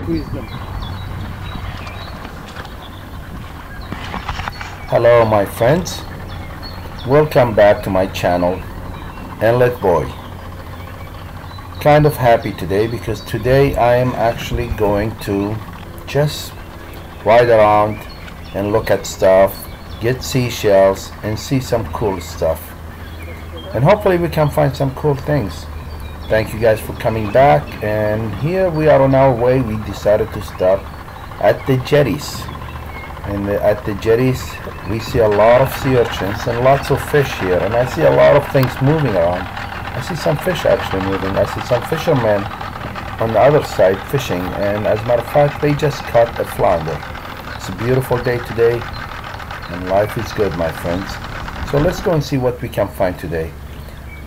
squeeze them. Hello my friends, welcome back to my channel Inlet Boy. Kind of happy today because today I am actually going to just ride around and look at stuff, get seashells and see some cool stuff, and hopefully we can find some cool things. Thank you guys for coming back, and here we are on our way. We decided to stop at the jetties, and at the jetties we see a lot of sea urchins and lots of fish here, and I see a lot of things moving around. I see some fish actually moving. I see some fishermen on the other side fishing, and as a matter of fact they just caught a flounder. It's a beautiful day today and life is good, my friends. So let's go and see what we can find today.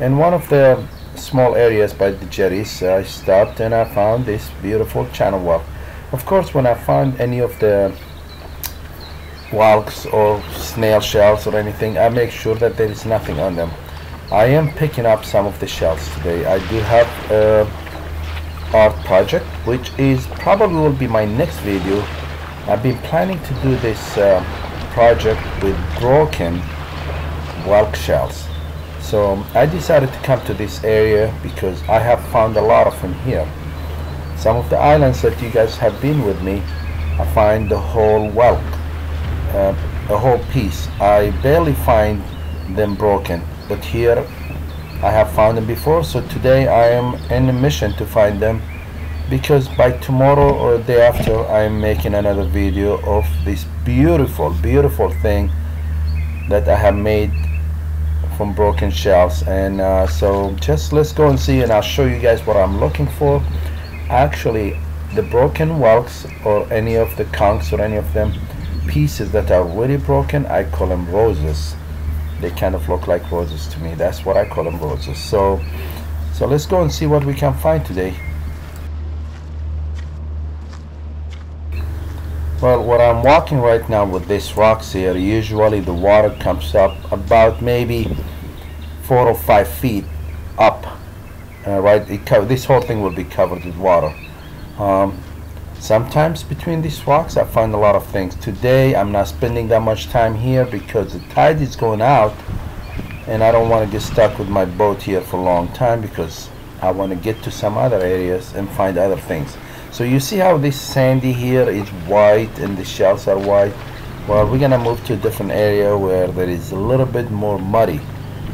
In one of the small areas by the jetties I stopped and I found this beautiful channel whelk. Of course, when I find any of the whelks or snail shells or anything, I make sure that there is nothing on them. I am picking up some of the shells today. I do have a art project which is probably will be my next video. I've been planning to do this project with broken whelk shells. So I decided to come to this area because I have found a lot of them here. Some of the islands that you guys have been with me, I find the whole whelk, a whole piece. I barely find them broken, but here I have found them before. So today I am in a mission to find them, because by tomorrow or the day after I am making another video of this beautiful thing that I have made from broken shells. And so just let's go and see, and I'll show you guys what I'm looking for. Actually, the broken whelks or any of the conchs or any of them pieces that are really broken, I call them roses. They kind of look like roses to me. That's what I call them, roses. So let's go and see what we can find today. Well, where I'm walking right now with these rocks here, usually the water comes up about maybe 4 or 5 feet up. Right, this whole thing will be covered with water. Sometimes between these rocks I find a lot of things. Today I'm not spending that much time here because the tide is going out, and I don't want to get stuck with my boat here for a long time because I want to get to some other areas and find other things. So you see how this sandy here is white and the shells are white. Well, we're gonna move to a different area where there is a little bit more muddy.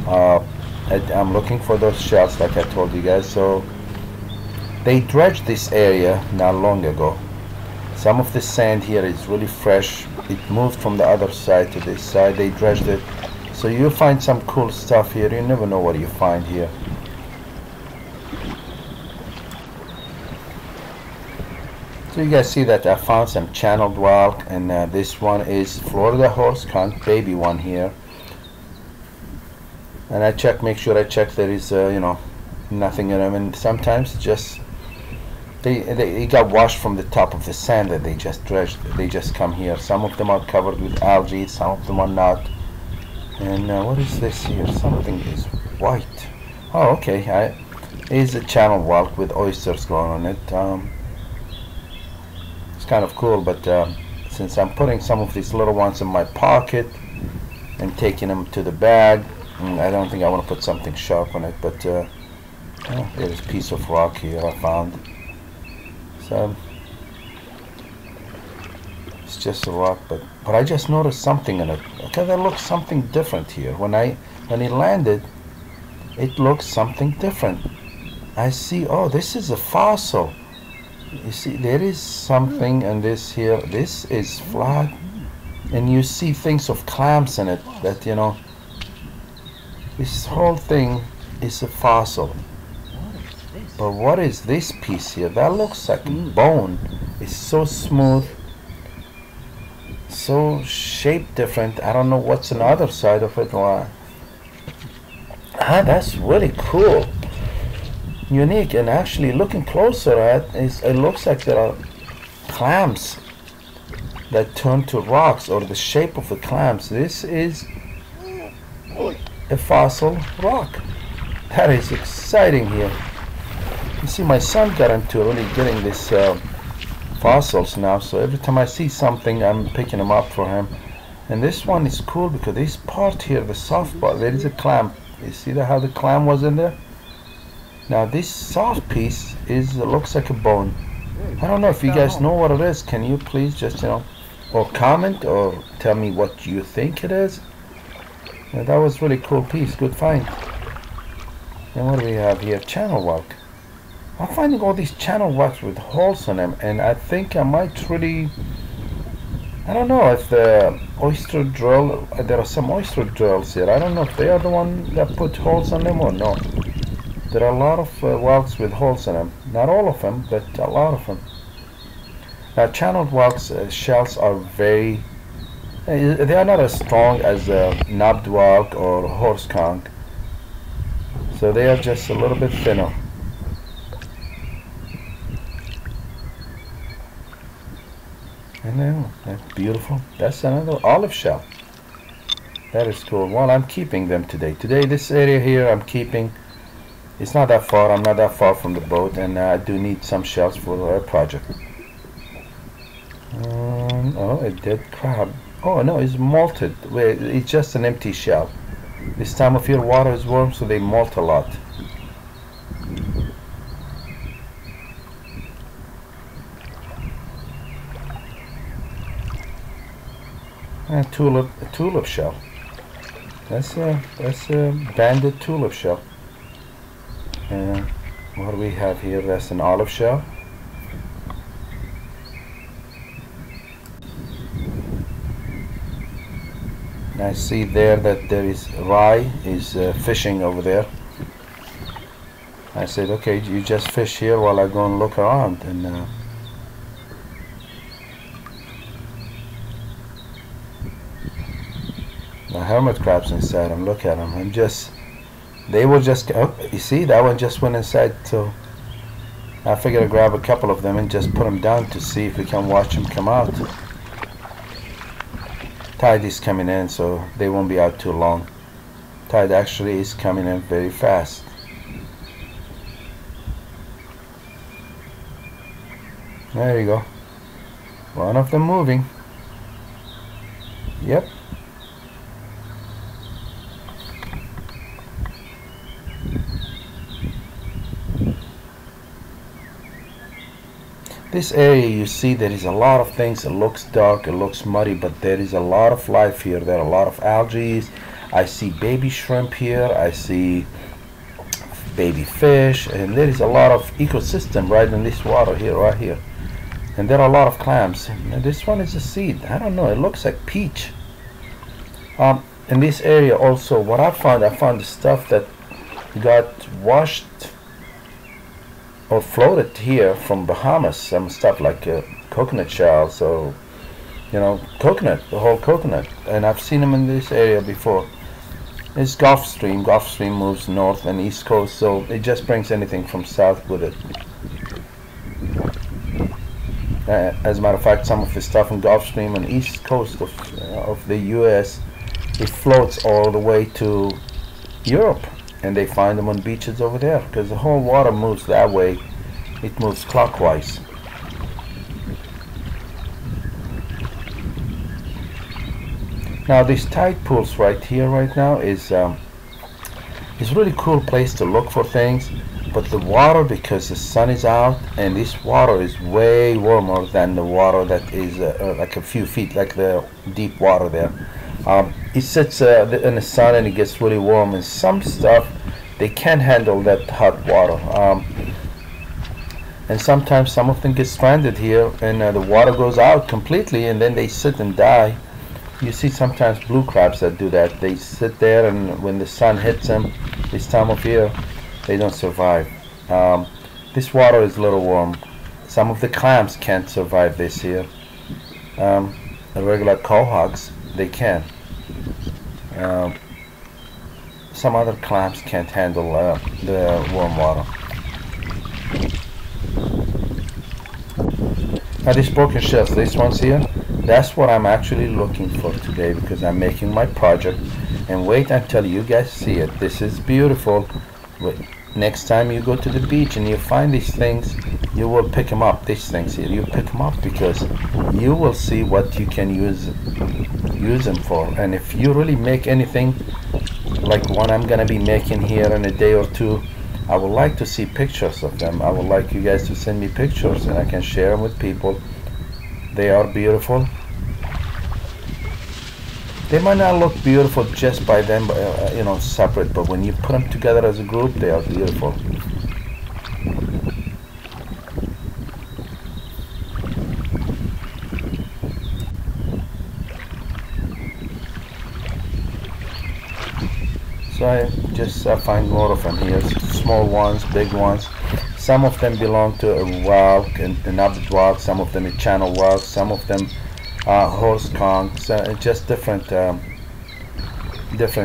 I'm looking for those shells like I told you guys. So they dredged this area not long ago. Some of the sand here is really fresh. It moved from the other side to this side. They dredged it. So you'll find some cool stuff here. You never know what you find here. So you guys see that I found some channeled whelk, and this one is Florida horse conch, baby one here. And I check, make sure I check there is you know, nothing in them, and sometimes just they got washed from the top of the sand that they just dredged. They just come here. Some of them are covered with algae, some of them are not. And what is this here? Something is white. Oh, okay. It's a channeled whelk with oysters growing on it. Kind of cool, but since I'm putting some of these little ones in my pocket and taking them to the bag, I don't think I want to put something sharp on it. But oh, there's a piece of rock here I found. So it's just a rock, but I just noticed something in it. Okay, there looks something different here. When it landed, it looks something different. I see, oh, this is a fossil. You see, there is something in this here. This is flat, and you see things of clams in it. That, you know, this whole thing is a fossil. But what is this piece here? That looks like bone. It's so smooth, so shaped different. I don't know what's on the other side of it. That's really cool. Unique, and actually looking closer at it looks like there are clams that turn to rocks, or the shape of the clams. This is a fossil rock. That is exciting here. You see, my son got into really getting this fossils now, so every time I see something I'm picking them up for him. And this one is cool because this part here, the soft part, there is a clam. You see that how the clam was in there? Now this soft piece looks like a bone. I don't know if you guys know what it is. Can you please just, you know, or comment or tell me what you think it is? Yeah, that was really cool piece, good find. And what do we have here? Channel walk. I'm finding all these channel walks with holes in them, and I think I might really, I don't know if the oyster drill, there are some oyster drills here. I don't know if they are the one that put holes on them or no. There are a lot of walks with holes in them. Not all of them, but a lot of them. Now channeled walks shells are very, they are not as strong as a knobbed walk or horse conch. So they are just a little bit thinner. And then, that's beautiful. That's another olive shell. That is cool. Well, I'm keeping them today. Today, this area here, I'm keeping. It's not that far. I'm not that far from the boat, and I do need some shells for a project. Oh, a dead crab. Oh no, it's malted. Wait, it's just an empty shell. This time of year, water is warm, so they molt a lot. A tulip shell. That's a banded tulip shell. And what do we have here? That's an olive shell. I see there that there is Rye is fishing over there. I said, okay, you just fish here while I go and look around. And the hermit crabs inside them. Look at them. They will just. Oh, you see, that one just went inside. So I figured I'd grab a couple of them and just put them down to see if we can watch them come out. Tide is coming in, so they won't be out too long. Tide actually is coming in very fast. There you go. One of them moving. Yep. This area, you see there is a lot of things. It looks dark, it looks muddy, but there is a lot of life here. There are a lot of algae. I see baby shrimp here. I see baby fish, and there is a lot of ecosystem right in this water here, right here. And there are a lot of clams. And this one is a seed. I don't know. It looks like peach. In this area also, what I found the stuff that got washed or floated here from Bahamas, some stuff like coconut shells, or you know, coconut, the whole coconut, and I've seen them in this area before. It's Gulf Stream. Gulf Stream moves north and east coast, so it just brings anything from south with it. As a matter of fact, some of the stuff in Gulf Stream and east coast of the U.S., it floats all the way to Europe. And they find them on beaches over there because the whole water moves that way. It moves clockwise. Now these tide pools right here right now is a really cool place to look for things, but the water, because the sun is out and this water is way warmer than the water that is like a few feet, like the deep water there. It sits in the sun and it gets really warm, and some stuff they can't handle that hot water, and sometimes some of them get stranded here, and the water goes out completely, and then they sit and die. You see sometimes blue crabs that do that. They sit there, and when the sun hits them this time of year, they don't survive. This water is a little warm. Some of the clams can't survive this here. The regular quahogs, they can. Some other clams can't handle the warm water. Now these broken shells, these ones here, that's what I'm actually looking for today, because I'm making my project. And wait until you guys see it. This is beautiful. Wait, next time you go to the beach and you find these things, you will pick them up. These things here, you pick them up because you will see what you can use them for. And if you really make anything like one I'm gonna be making here in a day or two, I would like to see pictures of them. I would like you guys to send me pictures and I can share them with people. They are beautiful. They might not look beautiful just by them, you know, separate, but when you put them together as a group, they are beautiful. So I just find more of them here, small ones, big ones. Some of them belong to a whelk, an abbot whelk, some of them a channel whelk, some of them horse conchs, just different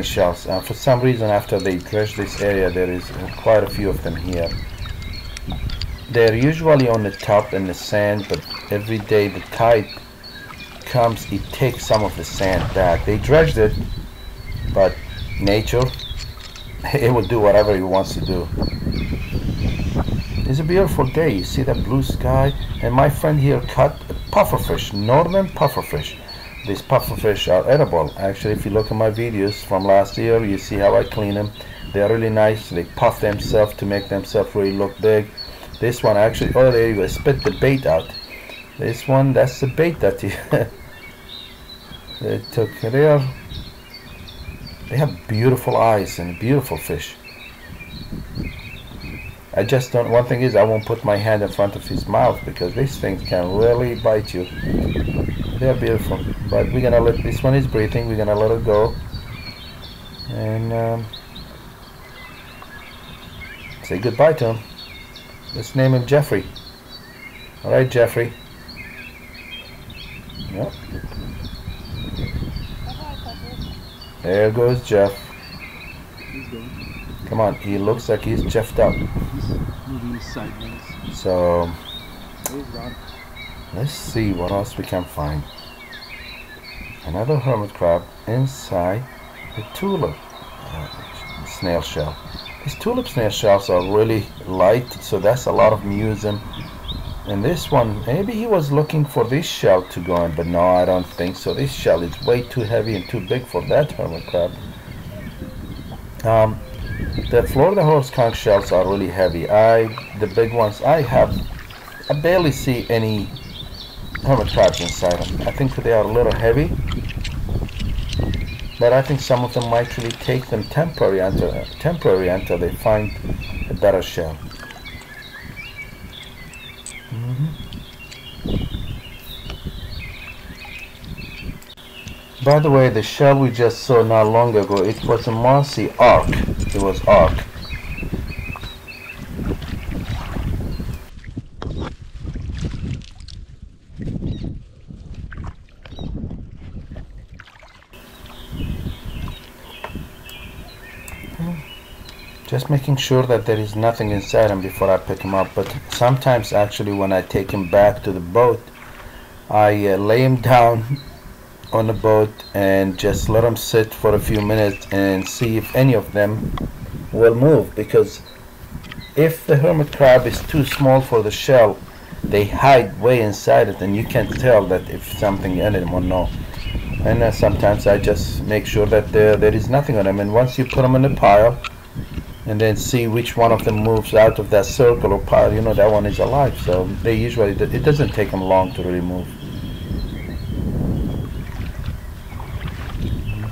shells. For some reason, after they dredge this area, there is quite a few of them here. They're usually on the top in the sand, but every day the tide comes, it takes some of the sand back. They dredged it, but nature, it will do whatever it wants to do. It's a beautiful day. You see that blue sky, and my friend here caught pufferfish, northern pufferfish. These pufferfish are edible. Actually, if you look at my videos from last year, you see how I clean them. They are really nice. They puff themselves to make themselves really look big. This one actually, oh there you go, spit the bait out. This one, that's the bait that you they took. They have beautiful eyes and beautiful fish. I just don't, one thing is I won't put my hand in front of his mouth because these things can really bite you. They're beautiful, but we're gonna let, this one is breathing, we're gonna let it go. And say goodbye to him. Let's name him Jeffrey. Alright, Jeffrey. Yep. There goes Jeff. Come on, he looks like he's jeffed up. Moving sideways. So let's see what else we can find. Another hermit crab inside the tulip snail shell. These tulip snail shells are really light, so that's a lot of museum. And this one, maybe he was looking for this shell to go in, but no, I don't think so. This shell is way too heavy and too big for that hermit crab. The Florida horse conch shells are really heavy. The big ones, I barely see any hermit crabs inside them. I think they are a little heavy, but I think some of them might really take them temporary until they find a better shell. By the way, the shell we just saw not long ago, it was a mossy arc. It was arc. Just making sure that there is nothing inside them before I pick them up. But sometimes actually when I take them back to the boat, I lay them down on the boat and just let them sit for a few minutes and see if any of them will move, because if the hermit crab is too small for the shell, they hide way inside it and you can't tell that if something in them or no. And sometimes I just make sure that there is nothing on them, and once you put them in a pile and then see which one of them moves out of that circle or pile, you know that one is alive. So they usually, it doesn't take them long to really move.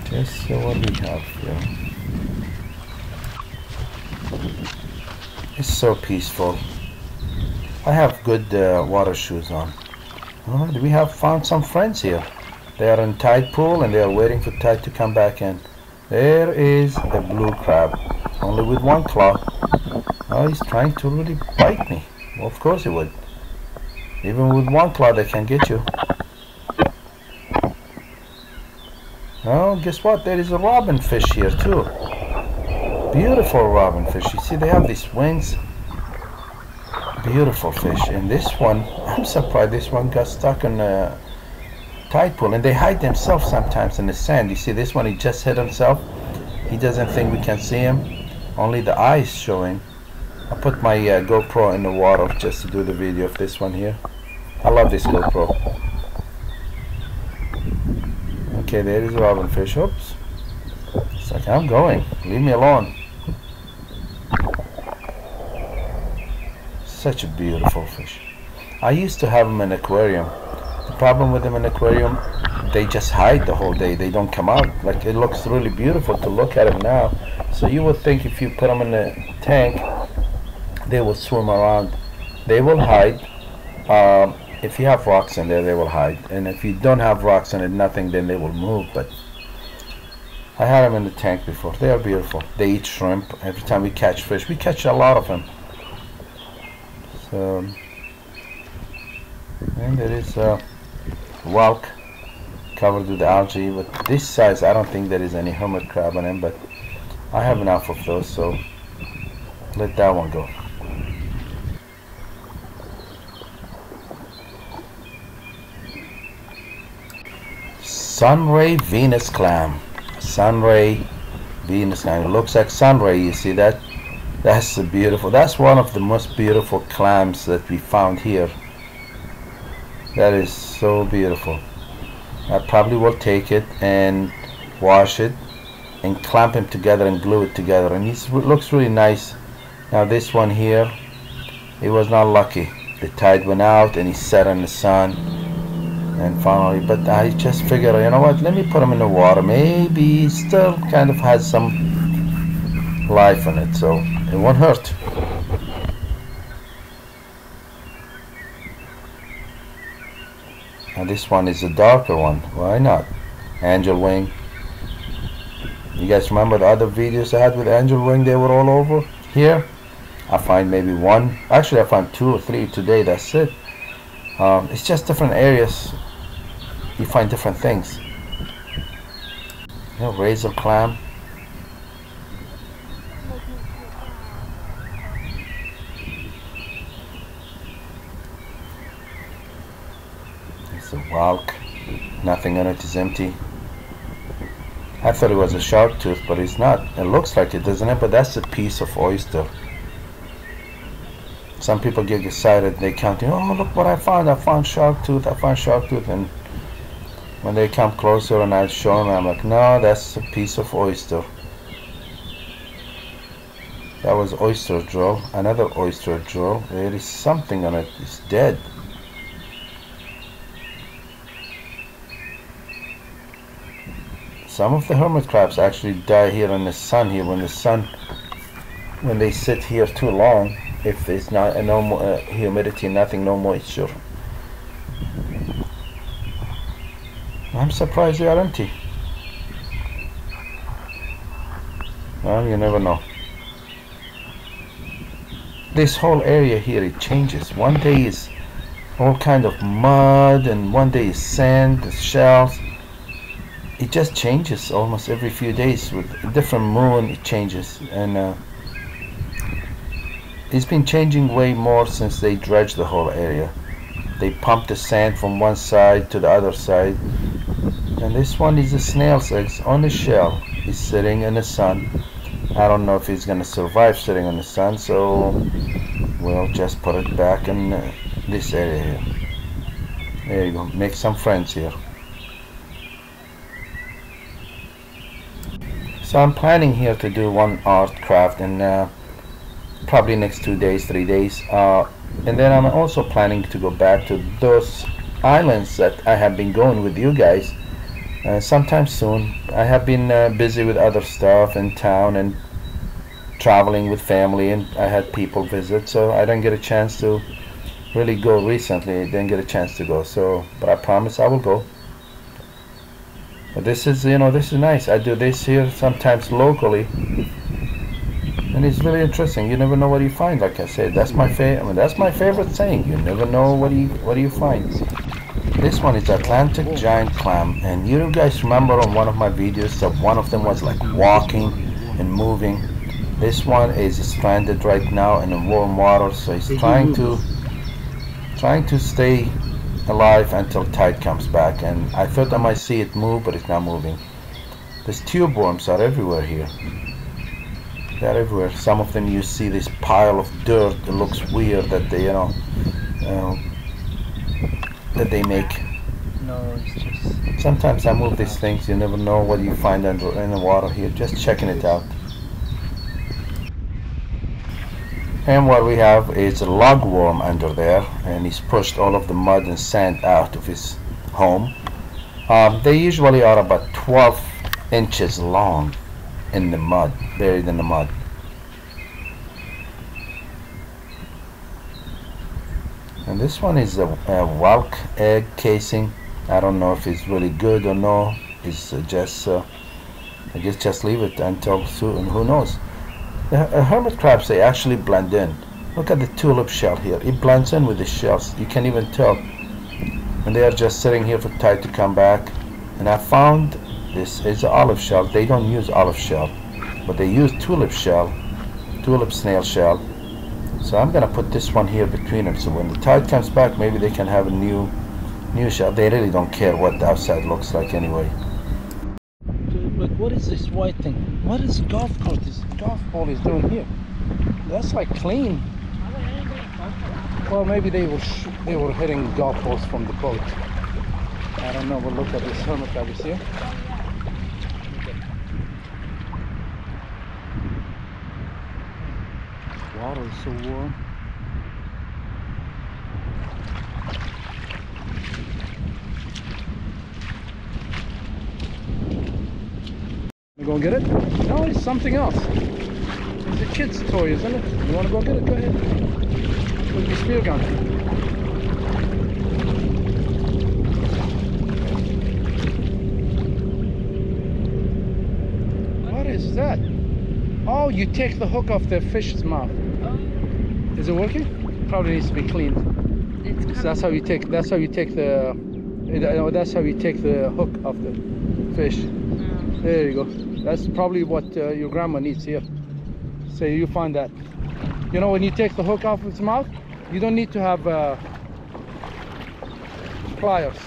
Just so what we have here. It's so peaceful. I have good water shoes on. Alright, we have found some friends here. They are in tide pool and they are waiting for tide to come back in. There is a blue crab, only with one claw. Oh, he's trying to really bite me. Well, of course he would. Even with one claw they can get you. Oh, guess what? There is a robin fish here too. Beautiful robin fish. You see, they have these wings. Beautiful fish. And this one, I'm surprised this one got stuck in a tide pool. And they hide themselves sometimes in the sand. You see, this one, he just hid himself. He doesn't think we can see him. Only the eyes showing. I put my GoPro in the water just to do the video of this one here. I love this GoPro. Okay, there is a robin fish. Oops. It's like, I'm going. Leave me alone. Such a beautiful fish. I used to have them in an aquarium. The problem with them in an aquarium, they just hide the whole day. They don't come out. Like, it looks really beautiful to look at them now. So you would think if you put them in a tank, they will swim around. They will hide. If you have rocks in there, they will hide. And if you don't have rocks in it, nothing, then they will move. But I had them in the tank before. They are beautiful. They eat shrimp. Every time we catch fish, we catch a lot of them. So, and there is a whelk covered with algae. But this size, I don't think there is any hermit crab on him. But I have enough of those, so let that one go. Sunray Venus clam. Sunray Venus clam. It looks like sunray. You see that? That's a beautiful. That's one of the most beautiful clams that we found here. That is so beautiful. I probably will take it and wash it and clamp him together and glue it together. And it looks really nice. Now this one here, it was not lucky. The tide went out and he sat in the sun. And finally, but I just figured, you know what, let me put him in the water. Maybe he still kind of has some life in it, so it won't hurt. And this one is a darker one. Why not? Angel wing. You guys remember the other videos I had with angel wing? They were all over here. I find maybe one. Actually, I found 2 or 3 today. That's it. It's just different areas. You find different things. You know, razor clam. It's a whelk. Nothing on it is empty. I thought it was a shark tooth, but it's not. It looks like it, doesn't it? But that's a piece of oyster. Some people get excited. They count, oh, look what I found. I found shark tooth. I found shark tooth. And when they come closer and I show them, I'm like, no, that's a piece of oyster. That was oyster drill. Another oyster drill. There is something on it. It's dead. Some of the hermit crabs actually die here in the sun here. When they sit here too long, if there's not no humidity, nothing, no moisture. I'm surprised they are empty. Well, you never know. This whole area here, it changes. One day is all kind of mud, and one day is sand, shells. It just changes almost every few days. With a different moon, it changes. And it's been changing way more since they dredged the whole area. They pump the sand from one side to the other side. And this one is a snail's eggs on the shell. He's sitting in the sun. I don't know if he's going to survive sitting in the sun, so we'll just put it back in this area here. There you go. Make some friends here. So I'm planning here to do one art craft in probably next 2 days, 3 days. And then I'm also planning to go back to those islands that I have been going with you guys sometime soon. I have been busy with other stuff in town and traveling with family, and I had people visit, so I didn't get a chance to really go recently. I didn't get a chance to go, so but I promise I will go. But this is, you know, this is nice. I do this here sometimes locally, and it's really interesting. You never know what you find. Like I said, that's my that's my favorite saying. You never know what you find. This one is Atlantic giant clam, and you guys remember on one of my videos that one of them was like walking and moving. This one is stranded right now in the warm water, so he's trying to stay alive until tide comes back. And I thought I might see it move, but it's not moving. These tube worms are everywhere here. They're everywhere. Some of them you see this pile of dirt. It looks weird that they, that they make. No, it's just. Sometimes I move these things. You never know what you find under in the water here. Just checking it out. And what we have is a logworm under there, and he's pushed all of the mud and sand out of his home. They usually are about 12 inches long in the mud, buried in the mud. And this one is a whelk egg casing. I don't know if it's really good or no. It's just, I guess just leave it until soon, who knows. The hermit crabs, they actually blend in. Look at the tulip shell here. It blends in with the shells. You can even tell. And they are just sitting here for tide to come back. And I found this is an olive shell. They don't use olive shell, but they use tulip shell, tulip snail shell. So I'm gonna put this one here between them. So when the tide comes back, maybe they can have a new shell. They really don't care what the outside looks like anyway. Look, what is this white thing? What is golf cart? This golf ball is doing here? That's like clean. Well, maybe they were hitting golf balls from the boat. I don't know. But look at this hermit crab. You see it? Water is so warm. You gonna get it? No, it's something else. It's a kid's toy, isn't it? You wanna go get it? Go ahead. With your spear gun. What is that? Oh, you take the hook off the fish's mouth. Is it working? Probably needs to be cleaned. So that's how you take. That's how you take the. That's how you take the hook off the fish. There you go. That's probably what your grandma needs here. So you find that. You know, when you take the hook off its mouth, you don't need to have pliers.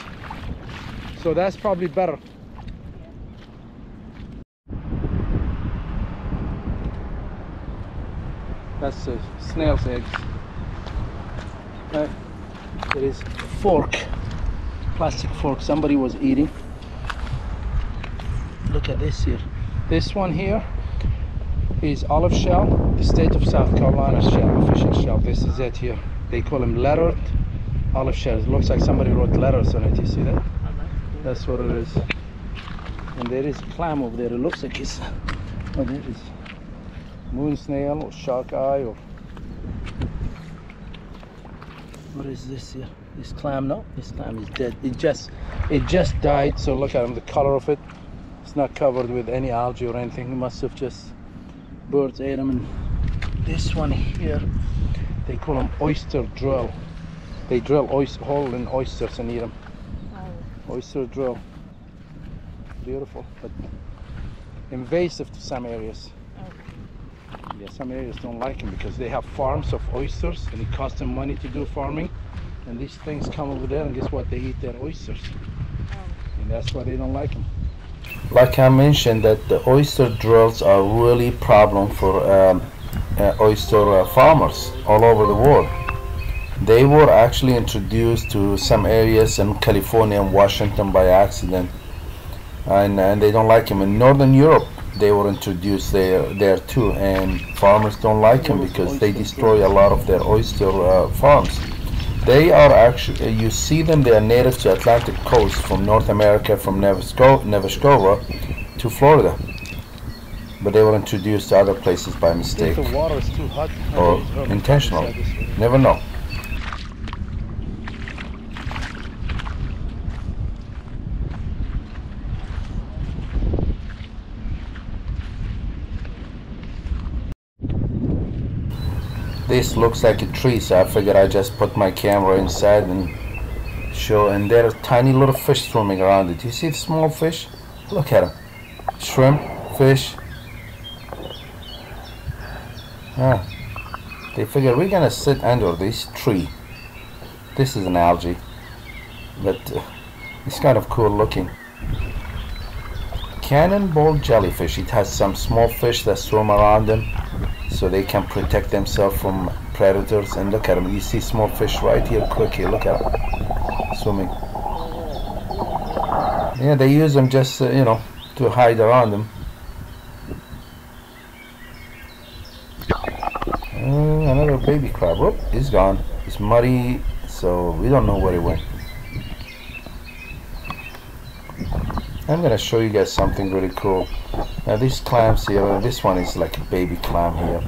So that's probably better. That's snail's eggs. There is a fork, plastic fork somebody was eating. Look at this here. This one here is olive shell, the state of South Carolina shell, official shell. This is it here. They call them lettered olive shells. It looks like somebody wrote letters on it. You see that? That's what it is. And there is a clam over there. It looks like it's, oh, there is moon snail or shark eye or what is this here? This clam? No, this clam is dead. It just died. So look at them, the color of it. It's not covered with any algae or anything. It must have just birds ate them. And this one here, they call them oyster drill. They drill hole in oysters and eat them. Oh. Oyster drill. Beautiful, but invasive to some areas. Yeah, some areas don't like them because they have farms of oysters and it costs them money to do farming. And these things come over there and guess what? They eat their oysters. And that's why they don't like them. Like I mentioned, that the oyster drills are really a problem for oyster farmers all over the world. They were actually introduced to some areas in California and Washington by accident, and they don't like them. In Northern Europe, they were introduced there too, and farmers don't like them because they destroy a lot of their oyster farms. They are actually, you see them, they are native to Atlantic coast from North America, from Nova Scotia to Florida. But they were introduced to other places by mistake. If the water is too hot, or intentional. Never know. This looks like a tree, so I figured I just put my camera inside and show. And there are tiny little fish swimming around it. You see the small fish? Look at them. Shrimp, fish. They figure we're gonna sit under this tree. This is an algae, but it's kind of cool looking. Cannonball jellyfish. It has some small fish that swim around them. so they can protect themselves from predators. And look at them, you see small fish right here, quick here, look at them swimming. Yeah, they use them just you know, to hide around them. Another baby crab. Whoop, he's gone. It's muddy, so we don't know where he went. I'm gonna show you guys something really cool. Now these clams here, this one is like a baby clam here,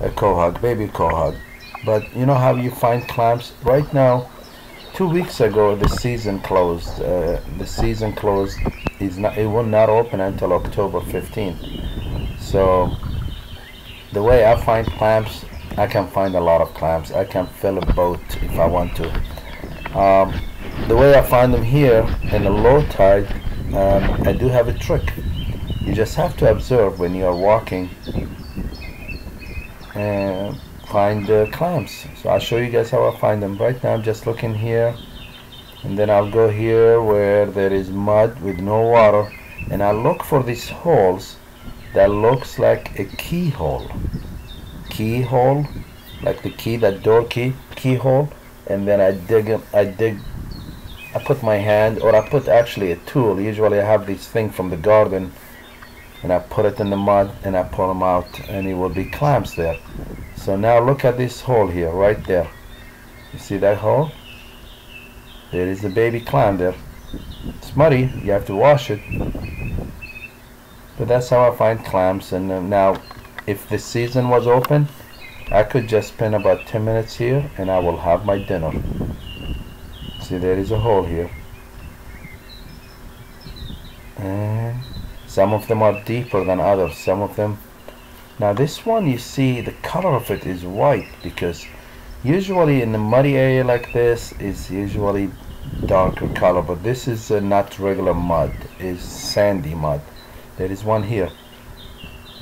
a quahog, baby quahog. But you know how you find clams? Right now, 2 weeks ago the season closed. The season closed. It will not open until October 15th. So the way I find clams, I can find a lot of clams. I can fill a boat if I want to. The way I find them here in the low tide, I do have a trick. You just have to observe when you are walking and find the clams. So I'll show you guys how I find them. Right now I'm just looking here, and then I'll go here where there is mud with no water, and I look for these holes that looks like a keyhole. Keyhole, like the key, that door keyhole, and then I put my hand, or I put actually a tool. Usually I have this thing from the garden, and I put it in the mud and I pull them out, and it will be clams there. So now look at this hole here, right there. You see that hole? There is a baby clam there. It's muddy, you have to wash it. But that's how I find clams. And now if the season was open, I could just spend about 10 minutes here and I will have my dinner. See, there is a hole here. And some of them are deeper than others. Some of them. Now this one, you see the color of it is white, because usually in the muddy area like this is usually darker color, but this is not regular mud, it's sandy mud. There is one here.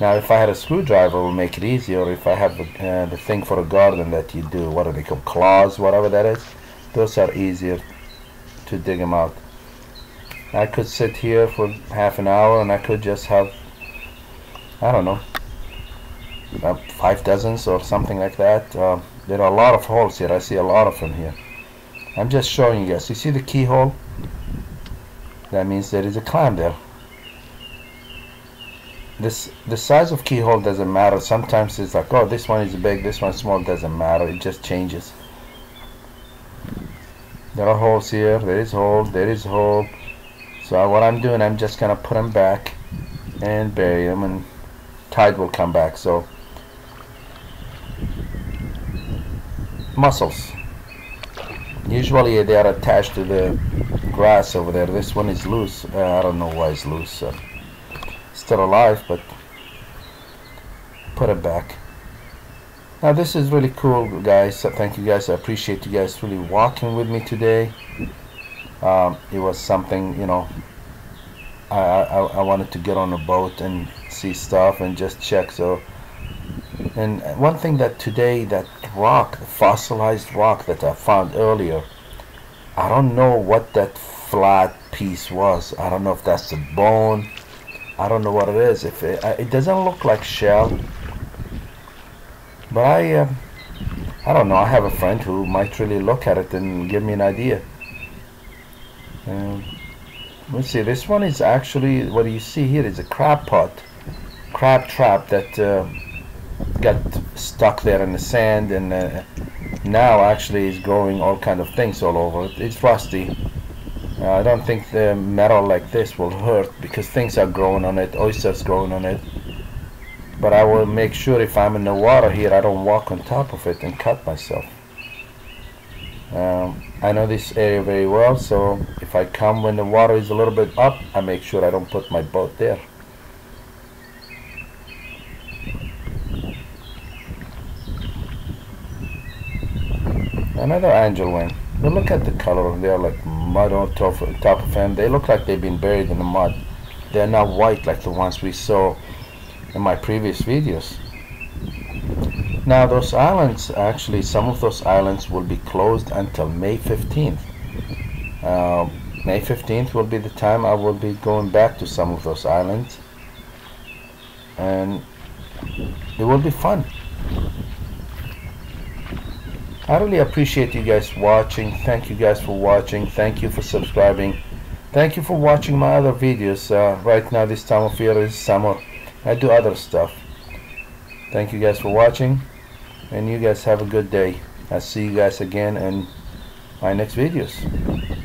Now if I had a screwdriver it would make it easier, or if I have the thing for a garden that you do, what do they call, claws, whatever that is, those are easier to dig them out. I could sit here for half an hour and I could just have, I don't know, 5 dozens or something like that. There are a lot of holes here. I see a lot of them here. I'm just showing you guys. You see the keyhole? That means there is a clam there. The size of keyhole doesn't matter. Sometimes it's like, oh, this one is big, this one is small. Doesn't matter. It just changes. There are holes here. There is hole. There is hole. So what I'm doing, I'm just gonna put them back and bury them, and tide will come back. So mussels, usually they are attached to the grass over there. This one is loose. I don't know why it's loose. Still alive, but put it back. Now this is really cool, guys. So thank you guys. I appreciate you guys really walking with me today. It was something, you know, I wanted to get on a boat and see stuff and just check. So, and one thing that today, that rock, the fossilized rock that I found earlier, I don't know what that flat piece was. I don't know if that's a bone. I don't know what it is. If it doesn't look like shell, but I don't know. I have a friend who might really look at it and give me an idea. Let's see, this one is actually, what do you see here is a crab pot, crab trap that got stuck there in the sand, and now actually is growing all kind of things all over it. It's rusty. I don't think the metal like this will hurt, because things are growing on it, oysters growing on it. But I will make sure if I'm in the water here, I don't walk on top of it and cut myself. I know this area very well, so if I come when the water is a little bit up, I make sure I don't put my boat there. Another angel wing. But look at the color. They are like mud on top of them. They look like they've been buried in the mud. They're not white like the ones we saw in my previous videos. Now those islands, actually some of those islands will be closed until May 15th. May 15th will be the time I will be going back to some of those islands, and it will be fun. I really appreciate you guys watching. Thank you guys for watching. Thank you for subscribing. Thank you for watching my other videos. Right now this time of year is summer. I do other stuff. Thank you guys for watching, and you guys have a good day. I'll see you guys again in my next videos.